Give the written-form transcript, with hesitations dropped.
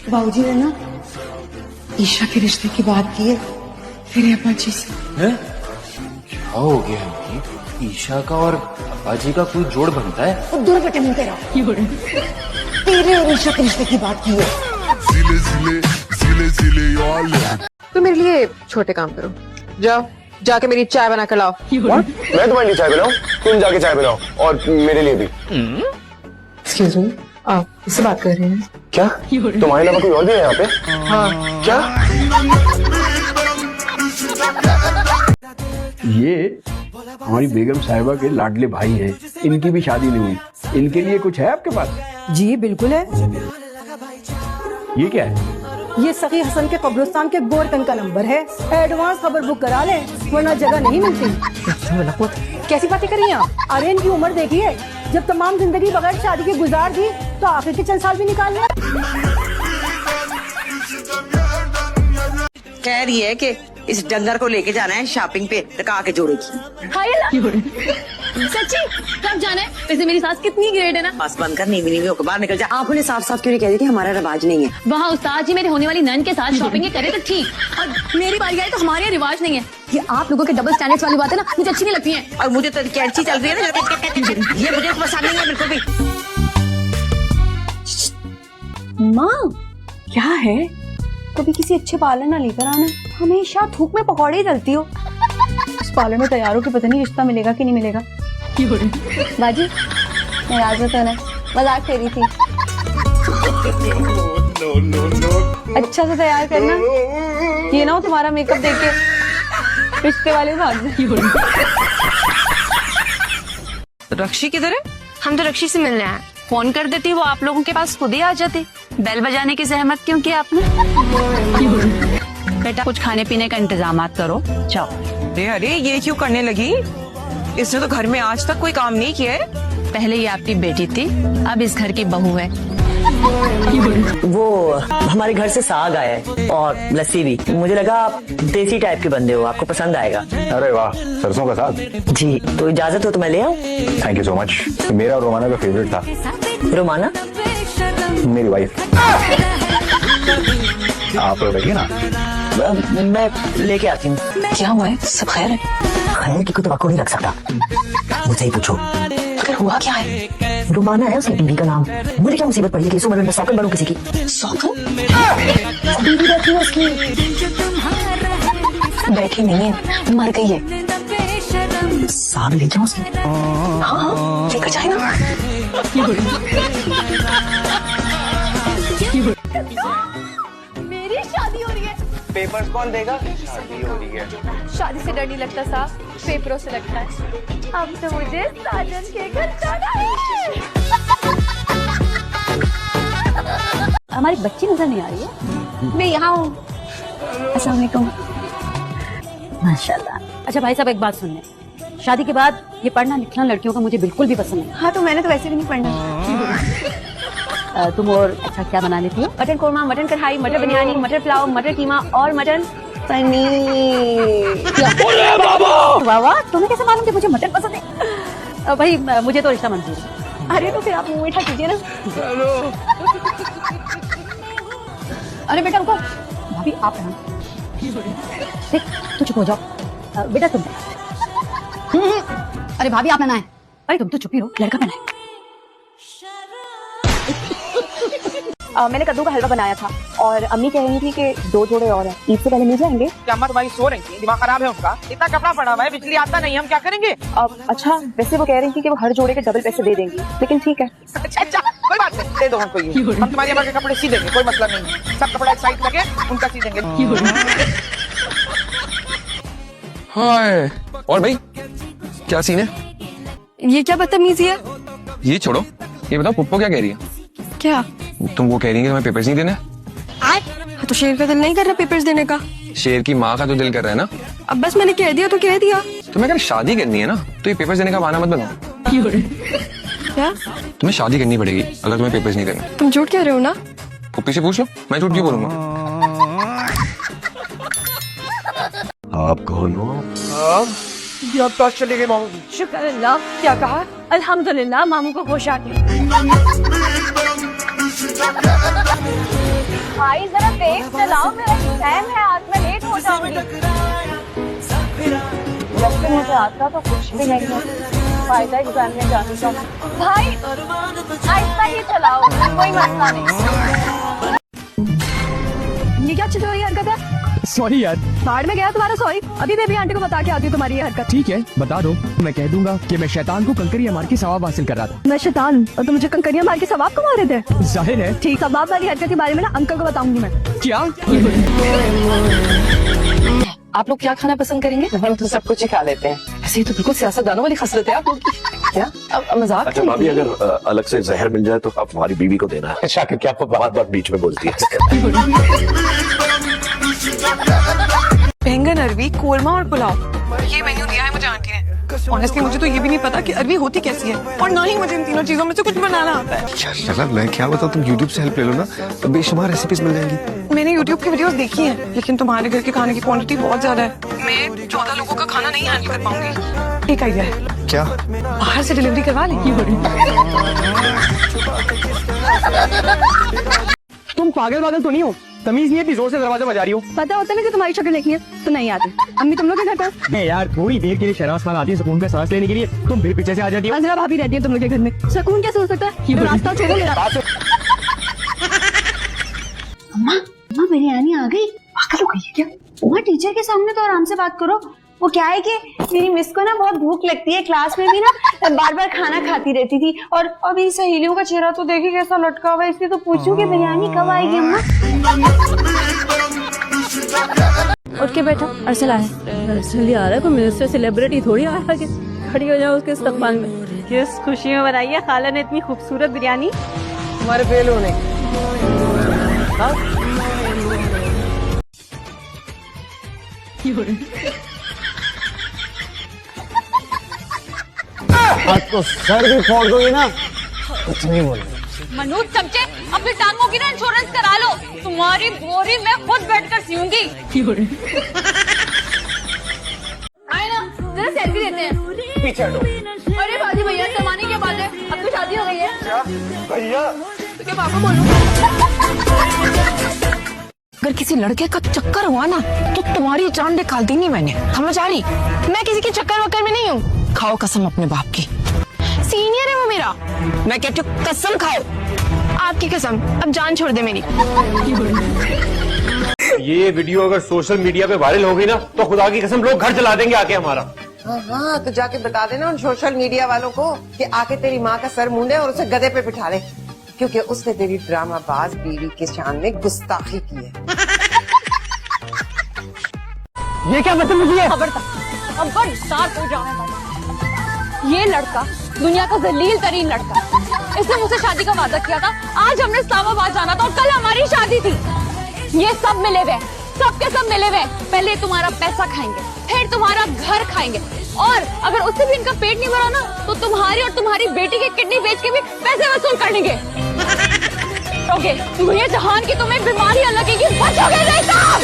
बाबूजी ने ना ईशा के रिश्ते की बात की है फिर अप्पाजी से। हैं? क्या हो गया है? ईशा का और अप्पाजी का कोई जोड़ बनता है? वो दूर बटे मुंह तेरा तेरे और ईशा के रिश्ते की बात की है। तो मेरे लिए छोटे काम करो, जाओ जाके मेरी चाय बना कर लाओ। What? मैं तुम्हारे लिए चाय बनाऊं, तुम जाके चाय बनाओ और मेरे लिए भी। एक्सक्यूज मी, आप किससे बात कर रहे हैं? क्या तुम्हारे अलावा कोई और भी है यहाँ पे? हाँ। क्या? ये हमारी बेगम साहिबा के लाडले भाई हैं, इनकी भी शादी नहीं हुई। इनके लिए कुछ है आपके पास? जी बिल्कुल है। ये क्या है? ये सखी हसन के कब्रिस्तान के गोरकन का नंबर है। एडवांस खबर बुक करा लें वरना जगह नहीं मिलती। कैसी बातें कर रही हैं आप? अरे इनकी उम्र देखिए, जब तमाम जिंदगी बगैर शादी के गुजार दी तो आखिर के चंद साल भी निकाल लें। कह रही है कि इस डंगर को लेके जाना है शॉपिंग पे, टका के जोड़ेगी। सच्ची कब जाना है? वैसे मेरी सास कितनी ग्रेट है ना। बस बंद कर, नीवी नीवी होकर बाहर निकल जा। आप उन्हें साफ साफ क्यों नहीं कह रही थी हमारा रिवाज नहीं है? वहाँ उस्ताद जी मेरे होने वाली नन के साथ शॉपिंग करे तो ठीक, और मेरी बारी आई तो हमारे यहाँ रिवाज नहीं है। ये आप लोगों के डबल स्टैंडर्ड्स वाली बात है ना, मुझे अच्छी नहीं लगती है। और मुझे तो कैंची चल रही है ना, ये मुझे पसंद नहीं है बिल्कुल भी। माँ क्या है, कभी किसी अच्छे पार्लर ना लेकर आना, हमेशा थूक में पकौड़े ही तलती हो। इस पार्लर में तैयार हो के पता नहीं रिश्ता मिलेगा कि नहीं मिलेगा। बाजी नाराज मत होना, मजाक कर रही थी। अच्छा से तैयार करना, ये ना हो तुम्हारा मेकअप देख के रिश्ते वाले भाग जाए। रक्षी किधर है? हम तो रक्षी से मिलने आए। फोन कर देती वो आप लोगों के पास खुद ही आ जाती। बेल बजाने की जहमत क्यों की आपने? बेटा कुछ खाने पीने का इंतजाम करो, जाओ। अरे ये क्यों करने लगी? इसने तो घर में आज तक कोई काम नहीं किया है। पहले ये आपकी बेटी थी, अब इस घर की बहू है। वो हमारे घर से साग आया है और लस्सी भी। मुझे लगा आप देसी टाइप के बंदे हो, आपको पसंद आएगा। अरे वाह, सरसों का साग। जी तो इजाजत हो तो मैं ले आऊं? Thank you so much. मेरा और रोमाना का फेवरेट था। रोमाना मेरी वाइफ। आप बैठिए ना, मैं लेके आती हूँ। क्या हुआ है, सब खैर है? खैर की कोई तवक्को नहीं रख सकता, मुझे ही पूछो। अगर हुआ क्या है? रोमाना है उसकी बीवी का नाम। मुझे क्या मुसीबत पड़ी है कि इस उम्र में सौकन बनूं किसी की? सौकन? बीवी बैठी है उसकी। बैठी नहीं है, मर गई है। साग ले जाओ उसकी। हाँ लेकर जाए ना। मेरी शादी हो रही है। पेपर्स कौन देगा? शादी हो रही है। शादी से डर नहीं लगता साहब, पेपरों से लगता है। अब तो मुझे साजन के घर जाना है। हमारी बच्ची नजर नहीं आ रही है। मैं यहाँ हूँ। अस्सलाम वालेकुम। माशाल्लाह। अच्छा भाई साहब एक बात सुनने, शादी के बाद ये पढ़ना लिखना लड़कियों का मुझे बिल्कुल भी पसंद नहीं। हाँ तो मैंने तो वैसे भी नहीं पढ़ना। तुम और अच्छा क्या बना लेती हो? मटन कोरमा, मटन कढ़ाई, मटर बिरयानी, मटर पुलाव, मटर कीमा और मटन पनीर। वाह वाह, तुम्हें कैसे मालूम कि मुझे मटन पसंद है? भाई मुझे तो रिश्ता मंजूर है। अरे तो फिर आप मुंह मीठा कीजिए ना। अरे बेटा रुको, भाभी आप देख तू चुप हो जाओ। बेटा तुम अरे भाभी आप पहना है। अरे तुम तो चुप ही रहो, लड़का पहना है। मैंने कद्दू का हलवा बनाया था और अम्मी कह रही थी कि 2 जोड़े और हैं, ईद से पहले मिल जाएंगे। अम्मा तुम्हारी सो रही थी, दिमाग खराब है उनका। इतना कपड़ा पड़ा हुआ है, बिजली आता नहीं, हम क्या करेंगे? अच्छा वैसे वो कह रही थी कि वो हर जोड़े के डबल पैसे दे देंगी, लेकिन ठीक है। अच्छा कोई बात नहीं, दे दो हमको ये। हम तुम्हारी अम्मा के कपड़े सी देंगे, कोई मसला नहीं है। सब कपड़ा एक साइड लगे, उनका सी देंगे। हाय, और भाई क्या सीन है? ये क्या बदतमीजी है? ये छोड़ो, ये बताओ पुप्पो क्या कह रही है? क्या? तुम वो कह रही है कि तुम्हें पेपर्स नहीं देने? तो शेर का दिल नहीं कर रहा पेपर्स देने का। शेर की माँ का तो दिल कर रहा है ना। अब बस मैंने कह दिया तो कह दिया। तुम्हें अगर शादी करनी है ना तो ये पेपर्स देने का बहाना मत बनाओ। क्या? तुम्हें शादी करनी पड़ेगी अगर तुम्हें पेपर्स नहीं देने। तुम झूठ कह रहे हो ना? पुप्पी से पूछ लो, मैं झूठ क्यों बोलूंगा? आप कौन हो? ये अब तो चले गए मामू। शुक्र अल्लाह। क्या कहा? अल्हम्दुलिल्लाह मामू को खुश आ गई। भाई जरा तेज चलाओ, मेरा एग्जाम है आज, मैं लेट हो जाऊंगी। जब से मुझे आता तो कुछ भी नहीं है, फायदा एग्जाम में जाने का। भाई आहिस्ता ही चलाओ, कोई मसला नहीं। ये क्या चल रही हरकत है? सॉरी यार। बाहर में गया तुम्हारा सॉरी, अभी बेबी आंटी को बता के आती हूँ तुम्हारी ये हरकत। ठीक है बता दो, मैं कह दूंगा कि मैं शैतान को कंकरियां मार के सवाब हासिल कर रहा था। मैं शैतान और तुम मुझे कंकरियां मार के सवाब को मारे थे? जाहिर है। ठीक, सवाब वाली हरकत के बारे में ना अंकल को बताऊंगी मैं। क्या? आप लोग क्या खाना पसंद करेंगे? हम तो सब कुछ ही खा लेते हैं। ऐसे ही तो बिल्कुल सियासतदानों वाली खसलत है आप लोग की। क्या अब मजाक? अच्छा भाभी, अगर अलग से जहर मिल जाए तो आप हमारी बीवी को देना है। शाकिर क्या आपको बात बात बीच में बोलती है? बैंगन, अरवी, कोरमा और पुलाव, ये मेन्यू दिया है मुझे आंटी ने। ऑनेस्टली मुझे तो ये भी नहीं पता कि अरवी होती कैसी है, और ना ही मुझे इन तीनों चीजों में से कुछ बनाना आता है। चला मैं क्या बताऊँ, तुम YouTube से हेल्प ले लो ना, तो बेशुमार रेसिपीज मिल जाएंगी। मैंने YouTube की वीडियोस देखी हैं, लेकिन तुम्हारे घर के खाने की क्वांटिटी बहुत ज्यादा है। मैं 14 लोगों का खाना नहीं हैंडल कर पाऊंगी। एक आइडिया है। क्या? बाहर से डिलीवरी करवा लें। तुम पागल तो नहीं हो? तमीज नहीं है, जोर से दरवाजा बजा रही हो। पता होता है कि तुम्हारी शक्ल देखनी है तो नहीं आती। अम्मी तुम लोग के घर पर? नहीं यार, थोड़ी देर के लिए शराब आती है सुकून का सांस लेने के लिए, तुम फिर पीछे से आ जाती हो। अंजला भाभी रहती है तुम लोग के घर में, सुकून कैसे हो सकता है? रास्ता छोड़ो मेरा। अम्मा बिरयानी आ गई। पागल हो गई है क्या? अम्मा टीचर के सामने तो आराम से बात करो। वो क्या है कि मेरी मिस को ना बहुत भूख लगती है, क्लास में भी ना बार बार खाना खाती रहती थी, और अभी सहेलियों का चेहरा तो देखी कैसा लटका हुआ है, इसलिए तो पूछूं कि बिरयानी कब आएगी अम्मा। उठ के बैठा, अरसल आया। अरसल आ रहा है, कोई मिनिस्टर सेलिब्रिटी थोड़ी आ रहा है। खड़ी हो जाओ उसके इस्तकबाल में। किस खुशी में बनाई है खाला ने इतनी खूबसूरत बिरयानी। हमारे फेल होने आज तो सर भी फोड़ दोगे ना, कुछ नहीं बोल। मनोज चमचे, अपनी टांगों की ना इंश्योरेंस करा लो, तुम्हारी बोरी मैं खुद बैठकर सीऊंगी। आए ना, जरा सेल्फी लेते हैं। पीछे हटो। अरे बाजी भैया, जमाने के बाद है, अब तो शादी हो गई है। क्या भैया? तो क्या पापा बोलो। अगर किसी लड़के का चक्कर हुआ ना तो तुम्हारी जान निकाल देनी मैंने, समझ आ रही? मैं किसी के चक्कर वक्कर में नहीं हूँ। खाओ कसम अपने बाप की, सीनियर है वो मेरा। मैं कहती हूँ कसम खाओ, आपकी कसम, अब जान छोड़ दे मेरी। ये वीडियो अगर सोशल मीडिया पे वायरल हो गई ना तो खुदा की कसम लोग घर जला देंगे आके हमारा। हाँ, तो जाके बता देना उन सोशल मीडिया वालों को कि आके तेरी माँ का सर मूंदे और उसे गधे पे बिठा ले, क्योंकि उसने तेरी ड्रामाबाज बीवी के शान में गुस्ताखी की है। ये क्या बदतमीजी है? खबरदार हो जाओ। ये लड़का दुनिया का जलील तरीन लड़का, इसने मुझसे शादी का वादा किया था। आज हमने इस्लामाबाद जाना था और कल हमारी शादी थी। ये सब मिले हुए, सबके सब मिले हुए। पहले तुम्हारा पैसा खाएंगे, फिर तुम्हारा घर खाएंगे, और अगर उससे भी इनका पेट नहीं भरा ना तो तुम्हारी और तुम्हारी बेटी की किडनी बेच के भी पैसे वसूल कर लेंगे। ओके, दुनिया जहान की तुम्हें बीमारी लगेगी, बचोगे नहीं साहब।